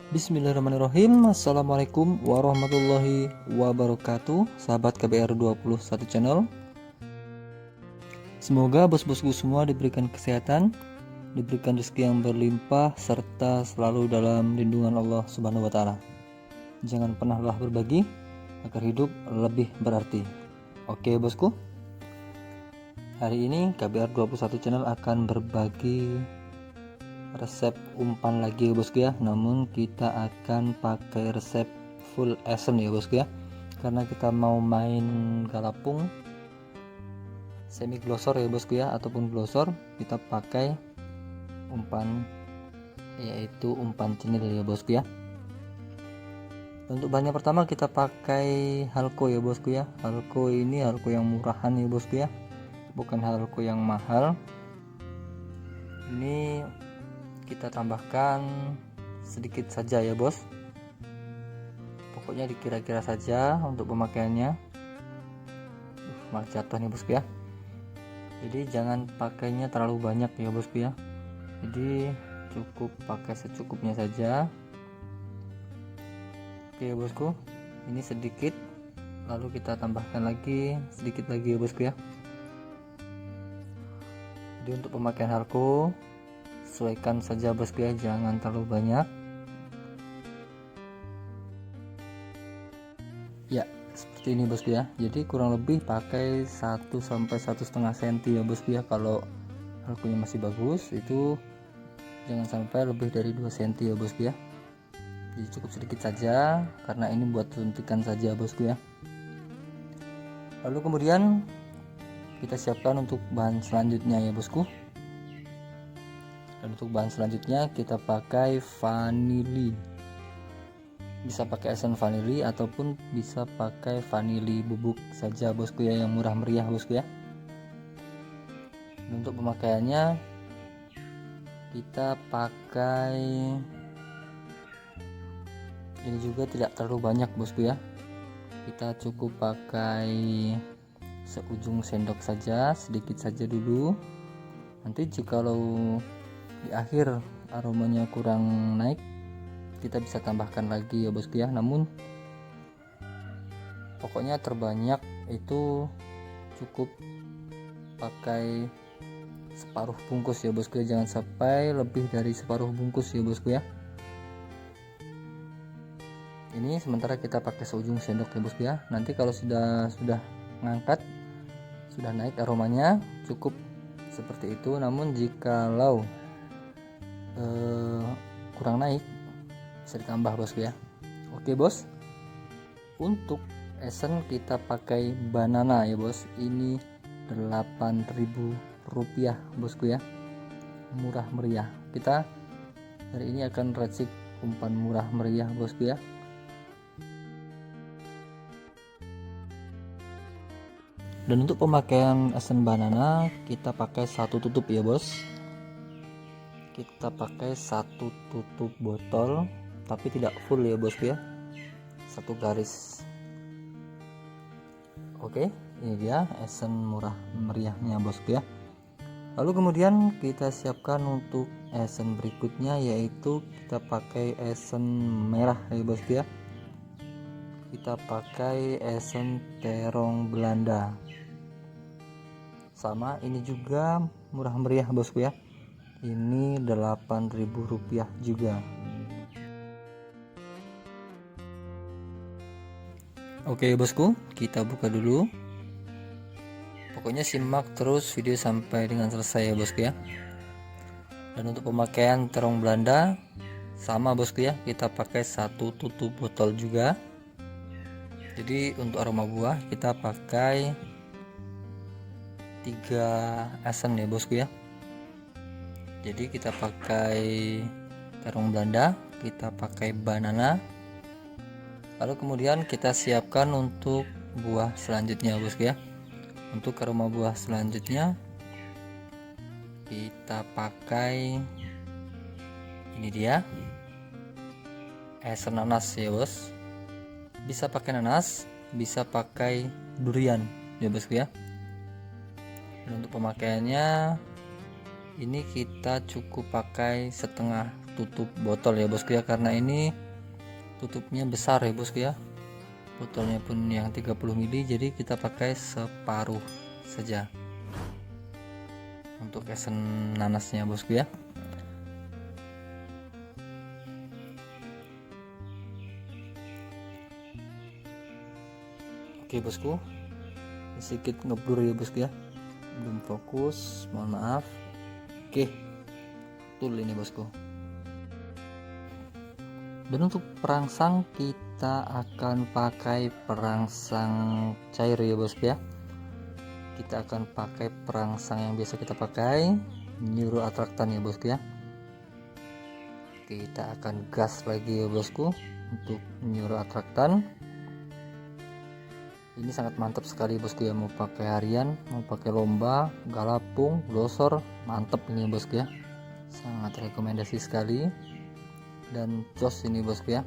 Bismillahirrahmanirrahim. Assalamualaikum warahmatullahi wabarakatuh. Sahabat KBR 21 channel. Semoga bos-bosku semua diberikan kesehatan, diberikan rezeki yang berlimpah, serta selalu dalam lindungan Allah Subhanahu wa Ta'ala. Jangan pernah lelah berbagi agar hidup lebih berarti. Oke bosku, hari ini KBR 21 channel akan berbagi resep umpan lagi ya bosku ya, namun kita akan pakai resep full esen ya bosku ya, karena kita mau main galapung semi glosor ya bosku ya, ataupun glosor kita pakai umpan yaitu umpan cenil ya bosku ya. Untuk bahannya pertama kita pakai halko ya bosku ya. Halko ini halko yang murahan ya bosku ya, bukan halko yang mahal. Ini kita tambahkan sedikit saja ya bos, pokoknya dikira-kira saja untuk pemakaiannya. Malah jatuh nih bosku ya, jadi jangan pakainya terlalu banyak ya bosku ya, jadi cukup pakai secukupnya saja. Oke bosku, ini sedikit, lalu kita tambahkan lagi sedikit lagi ya bosku ya. Jadi untuk pemakaian halko sesuaikan saja bosku ya, jangan terlalu banyak ya, seperti ini bosku ya. Jadi kurang lebih pakai 1 sampai 1,5 cm ya bosku ya. Kalau halkonya masih bagus itu jangan sampai lebih dari 2 cm ya bosku ya. Jadi cukup sedikit saja karena ini buat suntikan saja bosku ya. Lalu kemudian kita siapkan untuk bahan selanjutnya ya bosku. Dan untuk bahan selanjutnya kita pakai vanili, bisa pakai esen vanili ataupun bisa pakai vanili bubuk saja bosku ya, yang murah meriah bosku ya. Dan untuk pemakaiannya kita pakai ini juga tidak terlalu banyak bosku ya, kita cukup pakai seujung sendok saja, sedikit saja dulu. Nanti jikalau di akhir aromanya kurang naik kita bisa tambahkan lagi ya bosku ya, namun pokoknya terbanyak itu cukup pakai separuh bungkus ya bosku ya, jangan sampai lebih dari separuh bungkus ya bosku ya. Ini sementara kita pakai seujung sendok ya bosku ya, nanti kalau sudah ngangkat, sudah naik aromanya cukup seperti itu. Namun jikalau kurang naik bisa ditambah bosku ya. Oke bos, untuk esen kita pakai banana ya bos, ini 8.000 rupiah bosku ya, murah meriah. Kita hari ini akan racik umpan murah meriah bosku ya. Dan untuk pemakaian esen banana kita pakai 1 tutup ya bos, kita pakai 1 tutup botol tapi tidak full ya bosku ya, 1 garis. Oke, ini dia esen murah meriahnya bosku ya. Lalu kemudian kita siapkan untuk esen berikutnya, yaitu kita pakai esen merah ya bosku ya. Kita pakai esen terong Belanda, sama ini juga murah meriah bosku ya, ini 8.000 rupiah juga. Oke bosku, kita buka dulu, pokoknya simak terus video sampai dengan selesai ya bosku ya. Dan untuk pemakaian terong Belanda sama bosku ya, kita pakai 1 tutup botol juga. Jadi untuk aroma buah kita pakai 3 esen ya bosku ya. Jadi kita pakai terong Belanda, kita pakai banana, lalu kemudian kita siapkan untuk buah selanjutnya bosku ya. Untuk aroma buah selanjutnya kita pakai ini dia esen nanas ya bos, bisa pakai nanas, bisa pakai durian ya bosku ya. Dan untuk pemakaiannya ini kita cukup pakai setengah tutup botol ya bosku ya, karena ini tutupnya besar ya bosku ya, botolnya pun yang 30 ml, jadi kita pakai separuh saja untuk esen nanasnya bosku ya. Oke bosku, sedikit ngeblur ya bosku ya, belum fokus, mohon maaf. Oke, betul ini bosku. Dan untuk perangsang kita akan pakai perangsang cair ya bosku ya. Kita akan pakai perangsang yang biasa kita pakai, neuroattractant ya bosku ya. Kita akan gas lagi ya bosku untuk neuroattractant. Ini sangat mantap sekali bosku ya, mau pakai harian, mau pakai lomba, galapung, glosor, mantap ini ya bosku ya. Sangat rekomendasi sekali dan jos ini bosku ya.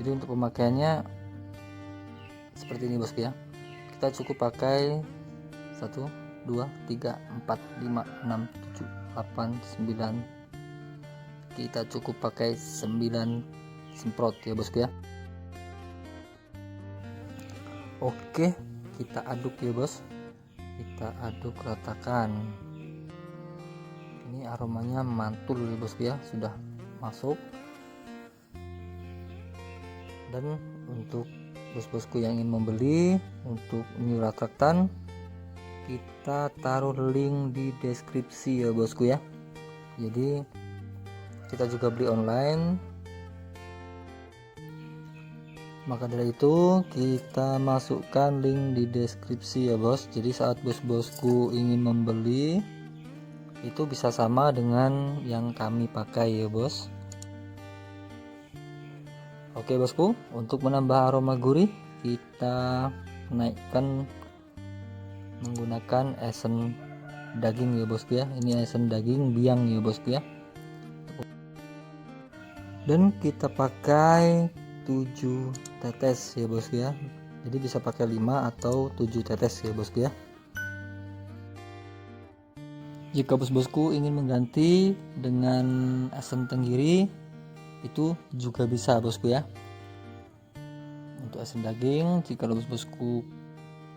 Jadi untuk pemakaiannya seperti ini bosku ya, kita cukup pakai 1 2 3 4 5 6 7 8 9, kita cukup pakai 9 semprot ya bosku ya. Oke, kita aduk ya bos, kita aduk ratakan. Ini aromanya mantul ya bosku ya, sudah masuk. Dan untuk bos-bosku yang ingin membeli untuk neuroattractant, kita taruh link di deskripsi ya bosku ya. Jadi kita juga beli online, maka dari itu kita masukkan link di deskripsi ya bos. Jadi saat bos-bosku ingin membeli itu bisa sama dengan yang kami pakai ya bos. Oke bosku, untuk menambah aroma gurih kita naikkan menggunakan esen daging ya bosku ya. Ini esen daging biang ya bosku ya. Dan kita pakai 7 tetes ya bosku ya. Jadi bisa pakai 5 atau 7 tetes ya bosku ya. Jika bos-bosku ingin mengganti dengan esen tenggiri, itu juga bisa bosku ya. Untuk esen daging, jika bos-bosku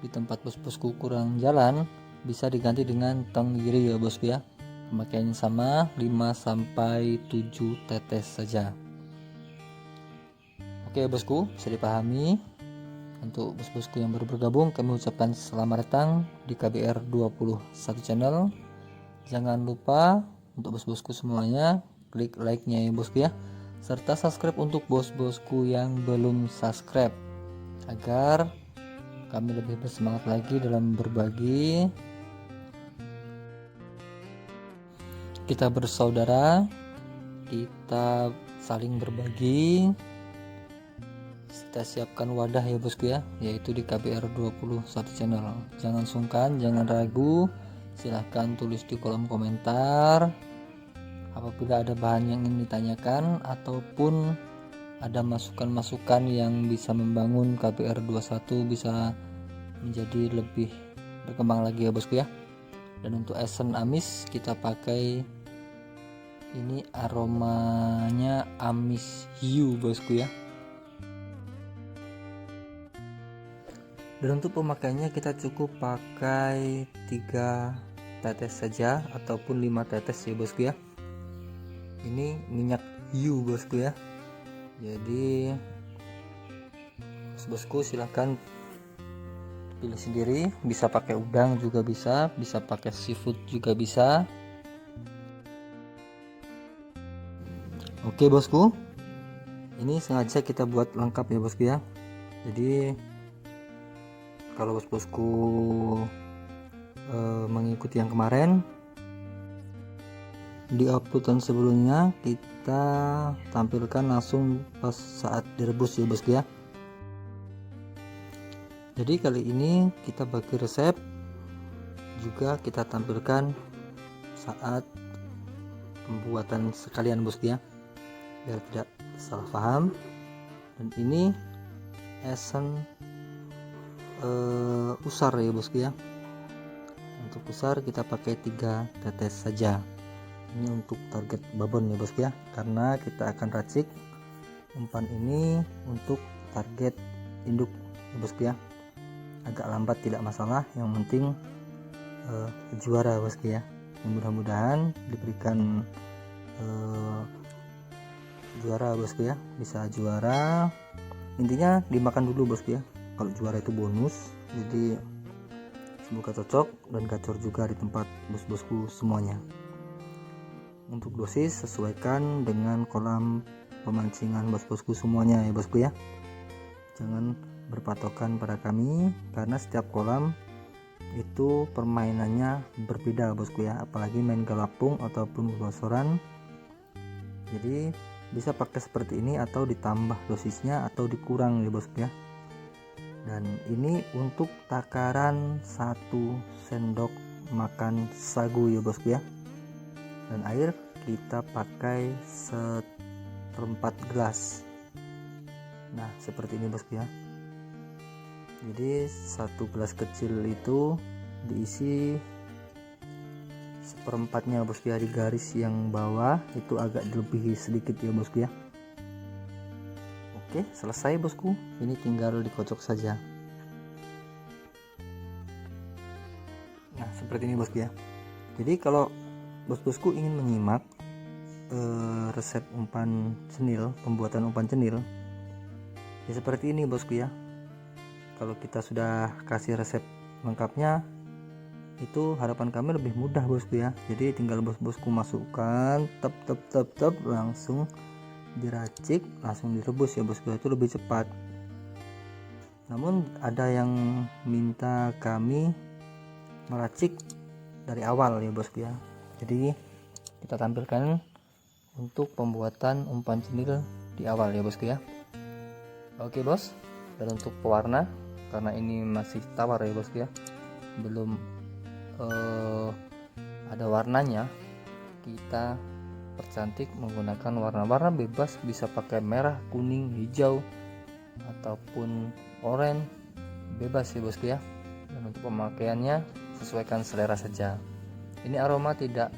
di tempat bos-bosku kurang jalan, bisa diganti dengan tenggiri ya bosku ya. Pemakaiannya sama, 5 sampai 7 tetes saja. Oke bosku, bisa dipahami. Untuk bos-bosku yang baru bergabung, kami ucapkan selamat datang di KBR 21 channel. Jangan lupa untuk bos-bosku semuanya klik like-nya ya bosku ya, serta subscribe untuk bos-bosku yang belum subscribe, agar kami lebih bersemangat lagi dalam berbagi. Kita bersaudara, kita saling berbagi. Kita siapkan wadah ya bosku ya, yaitu di KBR 21 channel. Jangan sungkan, jangan ragu, silahkan tulis di kolom komentar apabila ada bahan yang ingin ditanyakan ataupun ada masukan-masukan yang bisa membangun KBR 21 bisa menjadi lebih berkembang lagi ya bosku ya. Dan untuk esen amis kita pakai ini, aromanya amis hiu bosku ya. Dan untuk pemakaiannya kita cukup pakai 3 tetes saja ataupun 5 tetes ya bosku ya. Ini minyak hiu bosku ya. Jadi bosku silahkan pilih sendiri, bisa pakai udang juga bisa pakai seafood juga bisa. Oke bosku, ini sengaja kita buat lengkap ya bosku ya. Jadi kalau bos-bosku mengikuti yang kemarin, di uploadan sebelumnya kita tampilkan langsung pas saat direbus ya bosku ya. Jadi kali ini kita bagi resep juga kita tampilkan saat pembuatan sekalian bosku ya, biar tidak salah paham. Dan ini esen usar ya bosku ya. Untuk usar kita pakai 3 tetes saja. Ini untuk target babon ya bosku ya, karena kita akan racik umpan ini untuk target induk ya bosku ya. Agak lambat tidak masalah, yang penting juara bosku ya. Mudah-mudahan diberikan juara bosku ya, bisa juara. Intinya dimakan dulu bosku ya, kalau juara itu bonus. Jadi semoga cocok dan gacor juga di tempat bos-bosku semuanya. Untuk dosis sesuaikan dengan kolam pemancingan bos-bosku semuanya ya bosku ya. Jangan berpatokan pada kami, karena setiap kolam itu permainannya berbeda bosku ya, apalagi main galapung ataupun bosoran. Jadi bisa pakai seperti ini atau ditambah dosisnya atau dikurang ya bosku ya. Dan ini untuk takaran 1 sendok makan sagu ya bosku ya. Dan air kita pakai 1/4 gelas. Nah seperti ini bosku ya. Jadi 1 gelas kecil itu diisi 1/4-nya bosku ya. Di garis yang bawah itu agak lebih sedikit ya bosku ya. Oke, selesai bosku, ini tinggal dikocok saja. Nah seperti ini bosku ya. Jadi kalau bos-bosku ingin menyimak resep umpan cenil, pembuatan umpan cenil ya seperti ini bosku ya. Kalau kita sudah kasih resep lengkapnya, itu harapan kami lebih mudah bosku ya. Jadi tinggal bos-bosku masukkan, tep langsung diracik, langsung direbus ya bosku, itu lebih cepat. Namun ada yang minta kami meracik dari awal ya bosku ya. Jadi kita tampilkan untuk pembuatan umpan cenil di awal ya bosku ya. Oke bos, dan untuk pewarna, karena ini masih tawar ya bosku ya, belum ada warnanya, kita percantik menggunakan warna-warna bebas, bisa pakai merah, kuning, hijau ataupun oranye, bebas ya bosku ya. Dan untuk pemakaiannya sesuaikan selera saja. Ini aroma tidak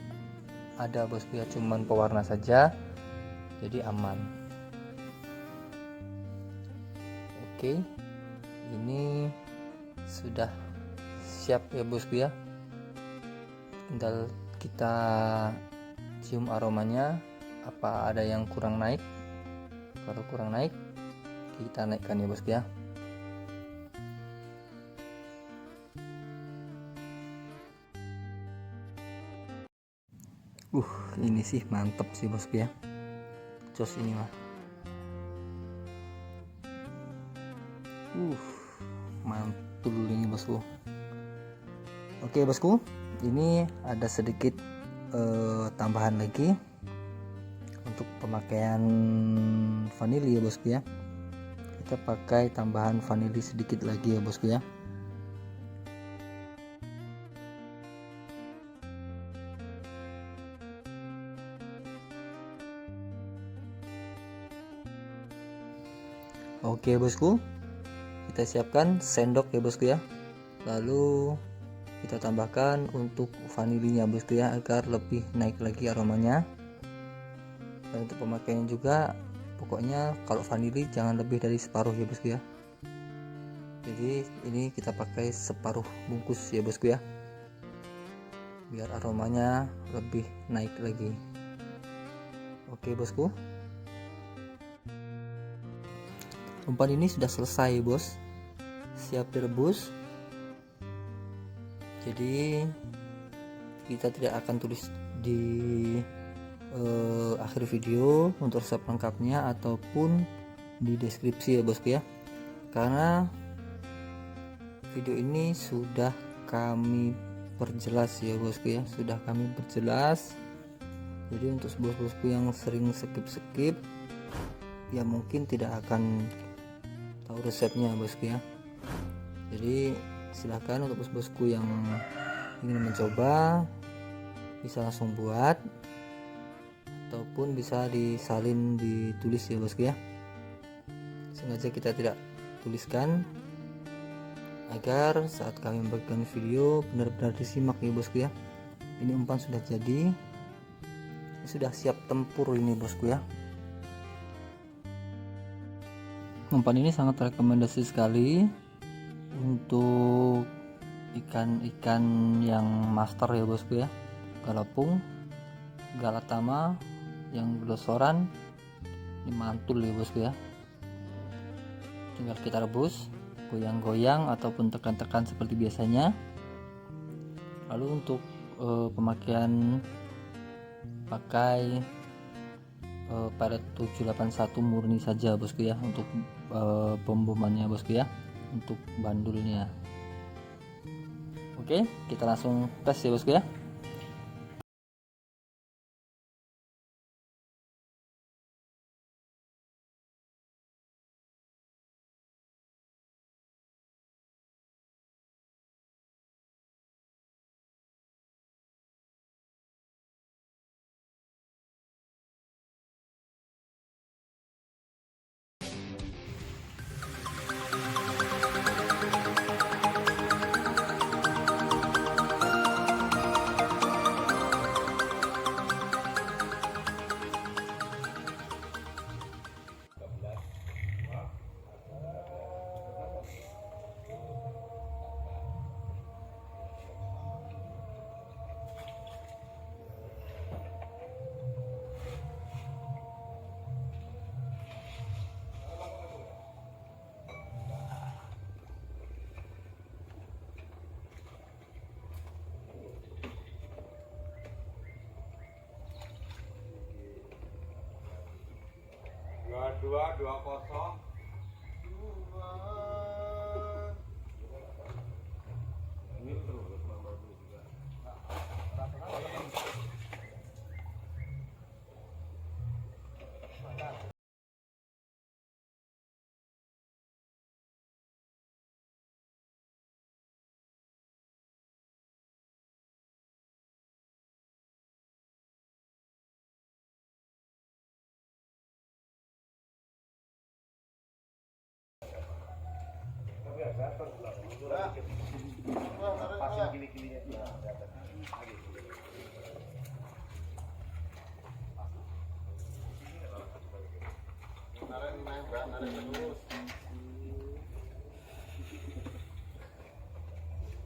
ada bosku ya, cuman pewarna saja, jadi aman. Oke, ini sudah siap ya bosku ya. Tinggal kita cium aromanya, apa ada yang kurang naik. Kalau kurang naik, kita naikkan ya bosku ya. Ini sih mantep sih bosku ya, jos ini mah. Mantul ini bosku. Oke bosku, ini ada sedikit tambahan lagi untuk pemakaian vanili ya bosku ya. Kita pakai tambahan vanili sedikit lagi ya bosku ya. Oke bosku, kita siapkan sendok ya bosku ya. Lalu kita tambahkan untuk vanilinya bosku ya, agar lebih naik lagi aromanya. Dan untuk pemakaian juga, pokoknya kalau vanili jangan lebih dari separuh ya bosku ya. Jadi ini kita pakai separuh bungkus ya bosku ya, biar aromanya lebih naik lagi. Oke bosku, umpan ini sudah selesai bos, siap direbus. Jadi kita tidak akan tulis di akhir video untuk resep lengkapnya ataupun di deskripsi ya bosku ya, karena video ini sudah kami perjelas ya bosku ya, sudah kami perjelas. Jadi untuk bosku yang sering skip ya mungkin tidak akan tahu resepnya bosku ya. Jadi silahkan untuk bosku yang ingin mencoba bisa langsung buat, ataupun bisa disalin ditulis ya bosku ya. Sengaja kita tidak tuliskan agar saat kami membagikan video benar-benar disimak ya bosku ya. Ini umpan sudah jadi, Ini sudah siap tempur ini bosku ya. Umpan ini sangat rekomendasi sekali untuk ikan-ikan yang master ya bosku ya. Galapung, galatama, yang belosoran, ini mantul ya bosku ya. Tinggal kita rebus, goyang-goyang ataupun tekan-tekan seperti biasanya. Lalu untuk pemakaian pakai Paret 781 murni saja bosku ya untuk pembomannya bosku ya, untuk bandulnya. Oke, kita langsung tes ya bosku ya. Dua kosong. Ini terus juga. Pasin gili-gilinya.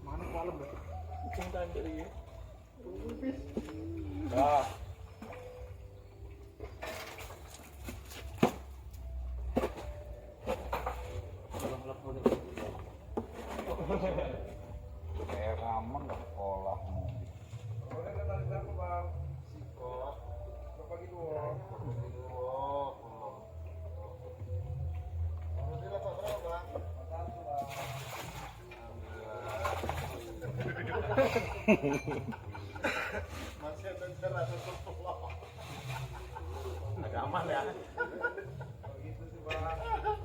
Mana kolam berarti? Cinta dari ya. Kayak ramen nggak sekolah. Boleh kan berapa bang? Sikot. Berapa gitu? Masih ada cerah agak aman ya. Begitu sih bang.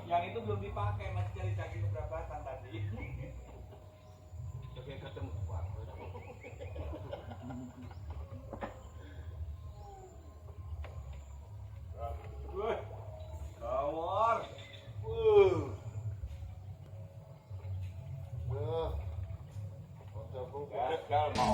Yang itu belum dipakai, masih cari daging keberapatan tadi. Oke, ketemu kuat. Bawor. Gagal mau.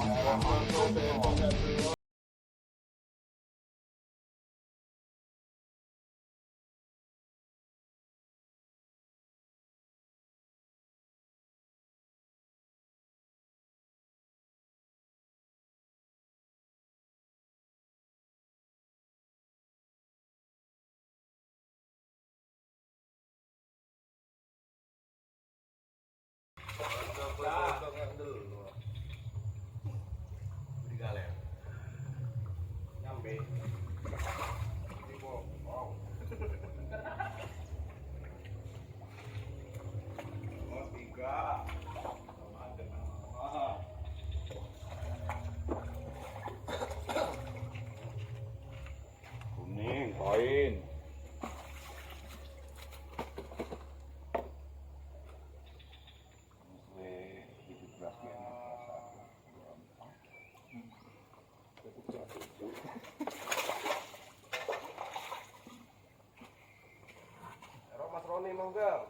Di galer. logam.